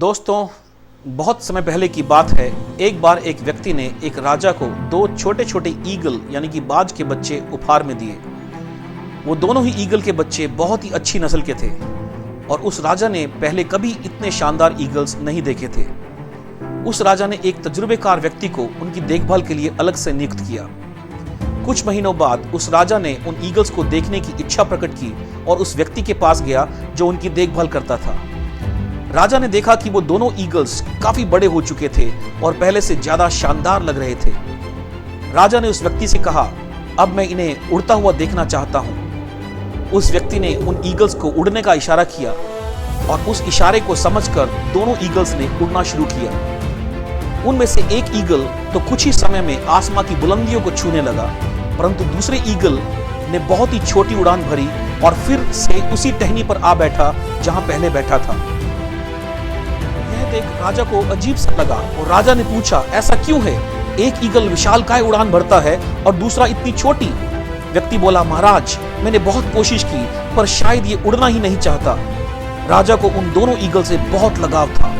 दोस्तों, बहुत समय पहले की बात है। एक बार एक व्यक्ति ने एक राजा को दो छोटे छोटे ईगल यानी कि बाज के बच्चे उपहार में दिए। वो दोनों ही ईगल के बच्चे बहुत ही अच्छी नस्ल के थे और उस राजा ने पहले कभी इतने शानदार ईगल्स नहीं देखे थे। उस राजा ने एक तजुर्बेकार व्यक्ति को उनकी देखभाल के लिए अलग से नियुक्त किया। कुछ महीनों बाद उस राजा ने उन ईगल्स को देखने की इच्छा प्रकट की और उस व्यक्ति के पास गया जो उनकी देखभाल करता था। राजा ने देखा कि वो दोनों ईगल्स काफी बड़े हो चुके थे और पहले से ज्यादा शानदार लग रहे थे। राजा ने उस व्यक्ति से कहा, अब मैं इन्हें उड़ता हुआ देखना चाहता हूं। उस व्यक्ति ने उन ईगल्स को उड़ने का इशारा किया और उस इशारे को समझकर दोनों ईगल्स ने उड़ना शुरू किया। उनमें से एक ईगल तो कुछ ही समय में आसमां की बुलंदियों को छूने लगा, परंतु दूसरे ईगल ने बहुत ही छोटी उड़ान भरी और फिर से उसी टहनी पर आ बैठा जहां पहले बैठा था। यह देख राजा को अजीब सा लगा और राजा ने पूछा, ऐसा क्यों है? एक ईगल विशालकाय उड़ान भरता है और दूसरा इतनी छोटी। व्यक्ति बोला, महाराज, मैंने बहुत कोशिश की पर शायद ये उड़ना ही नहीं चाहता। राजा को उन दोनों ईगल से बहुत लगाव था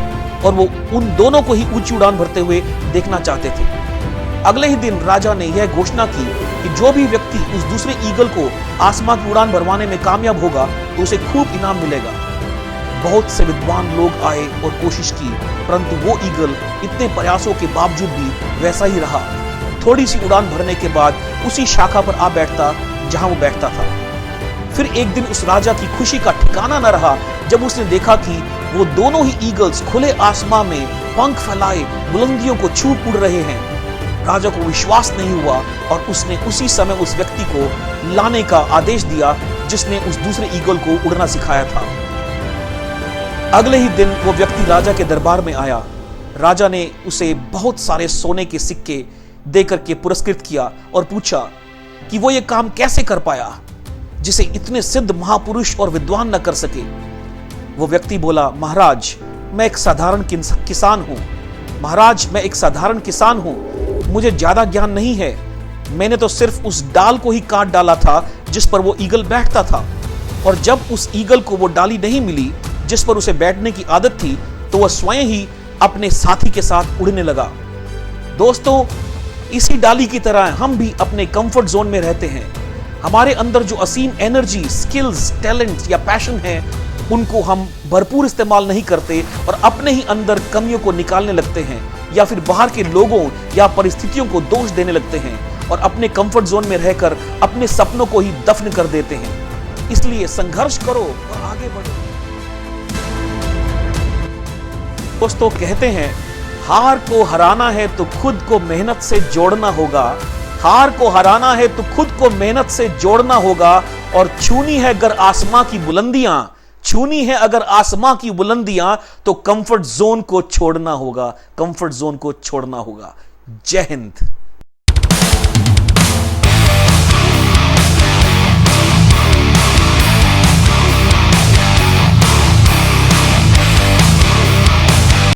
और वो उन दोनों को ही ऊंची उड़ान भरते हुए देखना चाहते थे। अगले ही दिन राजा ने यह घोषणा की कि जो भी व्यक्ति उस दूसरे ईगल को आसमां की उड़ान भरवाने में कामयाब होगा तो उसे खूब इनाम मिलेगा। बहुत से विद्वान लोग आए और कोशिश की, परंतु वो ईगल इतने प्रयासों के बावजूद भी वैसा ही रहा। थोड़ी सी उड़ान भरने के बाद उसी शाखा पर आ बैठता जहां वो बैठता था। फिर एक दिन उस राजा की खुशी का ठिकाना न रहा जब उसने देखा कि वो दोनों ही ईगल्स खुले आसमां में पंख फैलाए बुलंदियों को छू उड़ रहे हैं। राजा को विश्वास नहीं हुआ और उसने उसी समय उस व्यक्ति को लाने का आदेश दिया जिसने उस दूसरे ईगल को उड़ना सिखाया था। अगले ही दिन वो व्यक्ति राजा के दरबार में आया। राजा ने उसे बहुत सारे सोने के सिक्के देकर के पुरस्कृत किया और पूछा कि वो ये काम कैसे कर पाया जिसे इतने सिद्ध महापुरुष और विद्वान न कर सके। वो व्यक्ति बोला, महाराज, मैं एक साधारण किसान हूं। महाराज, मैं एक साधारण किसान हूं, मुझे ज्यादा ज्ञान नहीं है। मैंने तो सिर्फ उस डाल को ही काट डाला था जिस पर वो ईगल बैठता था, और जब उस ईगल को वो डाली नहीं मिली जिस पर उसे बैठने की आदत थी तो वह स्वयं ही अपने साथी के साथ उड़ने लगा। दोस्तों, इसी डाली की तरह हम भी अपने कंफर्ट जोन में रहते हैं। हमारे अंदर जो असीम एनर्जी, स्किल्स, टैलेंट या पैशन है उनको हम भरपूर इस्तेमाल नहीं करते और अपने ही अंदर कमियों को निकालने लगते हैं या फिर बाहर के लोगों या परिस्थितियों को दोष देने लगते हैं और अपने कंफर्ट जोन में रहकर अपने सपनों को ही दफन कर देते हैं। इसलिए संघर्ष करो और आगे बढ़ो। दोस्तों, कहते हैं, हार को हराना है तो खुद को मेहनत से जोड़ना होगा। हार को हराना है तो खुद को मेहनत से जोड़ना होगा और छूनी है अगर आसमां की बुलंदियां, छूनी है अगर आसमां की बुलंदियां तो कंफर्ट जोन को छोड़ना होगा, कंफर्ट जोन को छोड़ना होगा। जय हिंद।